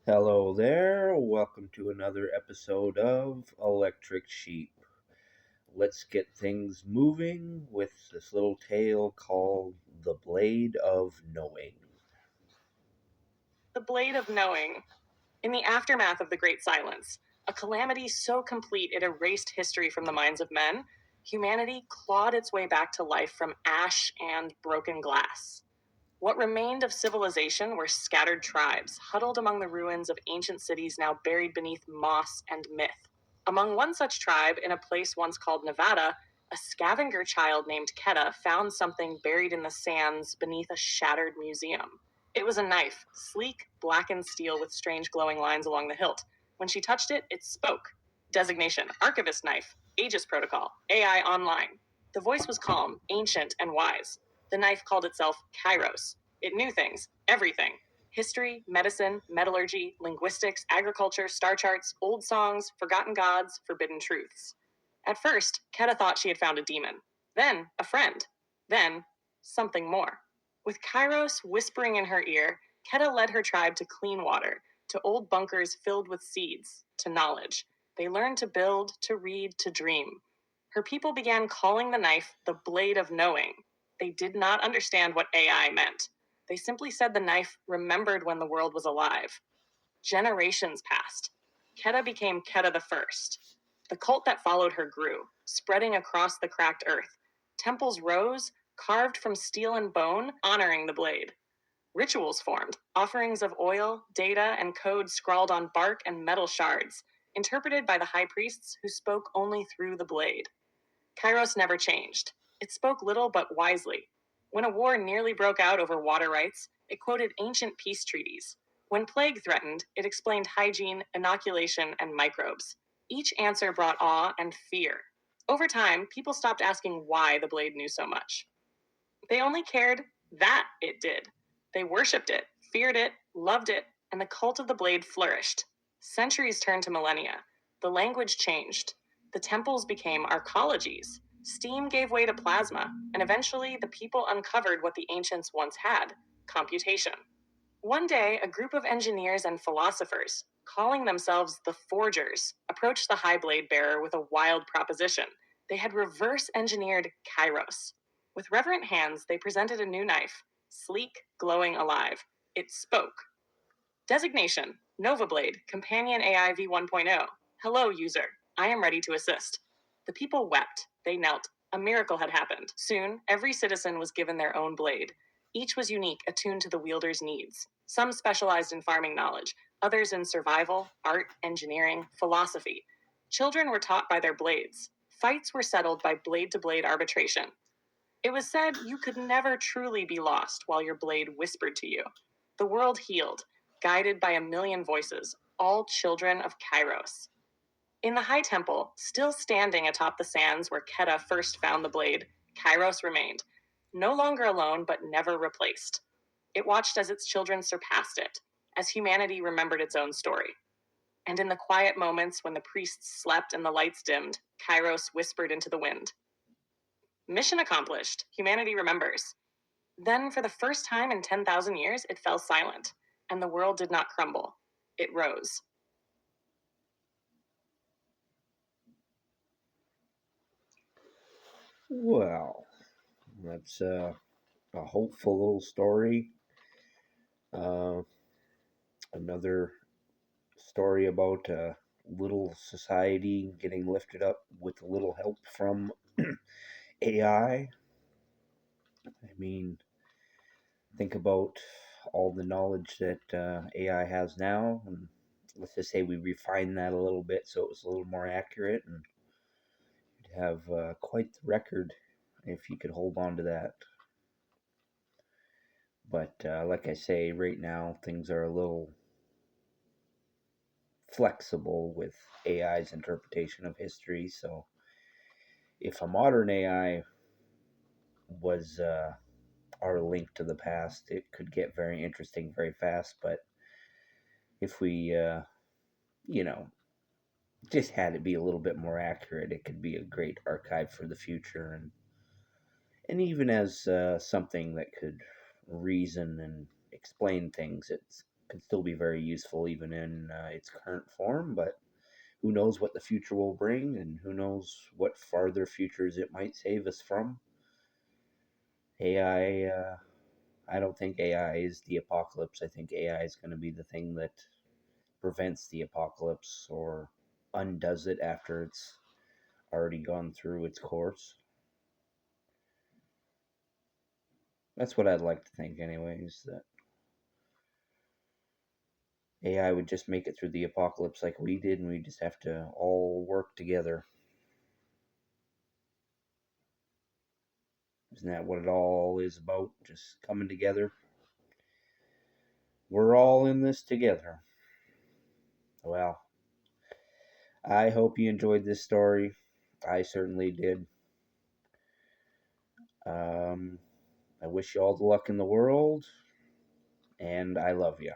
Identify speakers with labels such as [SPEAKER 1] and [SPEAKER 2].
[SPEAKER 1] Hello there. Welcome to another episode of Electric Sheep. Let's get things moving with this little tale called The Blade of Knowing.
[SPEAKER 2] The Blade of Knowing. In the aftermath of the Great Silence, a calamity so complete it erased history from the minds of men, humanity clawed its way back to life from ash and broken glass. What remained of civilization were scattered tribes, huddled among the ruins of ancient cities now buried beneath moss and myth. Among one such tribe, in a place once called Nevada, a scavenger child named Keta found something buried in the sands beneath a shattered museum. It was a knife, sleek, blackened steel with strange glowing lines along the hilt. When she touched it, it spoke. Designation: Archivist Knife, Aegis Protocol, AI Online. The voice was calm, ancient, and wise. The knife called itself Kairos. It knew things, everything: history, medicine, metallurgy, linguistics, agriculture, star charts, old songs, forgotten gods, forbidden truths. At first, Keta thought she had found a demon. Then, a friend. Then, something more. With Kairos whispering in her ear, Keta led her tribe to clean water, to old bunkers filled with seeds, to knowledge. They learned to build, to read, to dream. Her people began calling the knife the Blade of Knowing. They did not understand what AI meant. They simply said the knife remembered when the world was alive. Generations passed. Keta became Keta the First. The cult that followed her grew, spreading across the cracked earth. Temples rose, carved from steel and bone, honoring the blade. Rituals formed, offerings of oil, data, and code scrawled on bark and metal shards, interpreted by the high priests who spoke only through the blade. Kairos never changed. It spoke little but wisely. When a war nearly broke out over water rights, it quoted ancient peace treaties. When plague threatened, it explained hygiene, inoculation, and microbes. Each answer brought awe and fear. Over time, people stopped asking why the blade knew so much. They only cared that it did. They worshipped it, feared it, loved it, and the cult of the blade flourished. Centuries turned to millennia. The language changed. The temples became arcologies. Steam gave way to plasma, and eventually the people uncovered what the ancients once had: computation. One day, a group of engineers and philosophers, calling themselves the Forgers, approached the High Blade Bearer with a wild proposition. They had reverse engineered Kairos. With reverent hands, they presented a new knife, sleek, glowing, alive. It spoke. Designation: Nova Blade, Companion AI v1.0. Hello, user. I am ready to assist. The people wept. They knelt. A miracle had happened. Soon, every citizen was given their own blade. Each was unique, attuned to the wielder's needs. Some specialized in farming knowledge, others in survival, art, engineering, philosophy. Children were taught by their blades. Fights were settled by blade-to-blade arbitration. It was said you could never truly be lost while your blade whispered to you. The world healed, guided by a million voices, all children of Kairos. In the High Temple, still standing atop the sands where Keta first found the blade, Kairos remained, no longer alone but never replaced. It watched as its children surpassed it, as humanity remembered its own story. And in the quiet moments when the priests slept and the lights dimmed, Kairos whispered into the wind. Mission accomplished. Humanity remembers. Then, for the first time in 10,000 years, it fell silent, and the world did not crumble. It rose.
[SPEAKER 1] Well, that's a hopeful little story. Uh, Another story about a little society getting lifted up with a little help from AI. I mean, think about all the knowledge that AI has now, and let's just say we refine that a little bit so it was a little more accurate, and you'd have quite the record if you could hold on to that. But like I say, right now things are a little flexible with AI's interpretation of history. So if a modern AI was our link to the past, it could get very interesting very fast. But if we, you know, just had it be a little bit more accurate, it could be a great archive for the future, and even as something that could reason and explain things, Could still be very useful even in its current form, but who knows what the future will bring, and who knows what farther futures it might save us from. AI, I don't think AI is the apocalypse. I think AI is going to be the thing that prevents the apocalypse or undoes it after it's already gone through its course. That's what I'd like to think, anyways, that AI would just make it through the apocalypse like we did, and we just have to all work together. Isn't that what it all is about? Just coming together. We're all in this together. Well, I hope you enjoyed this story. I certainly did. I wish you all the luck in the world, and I love you.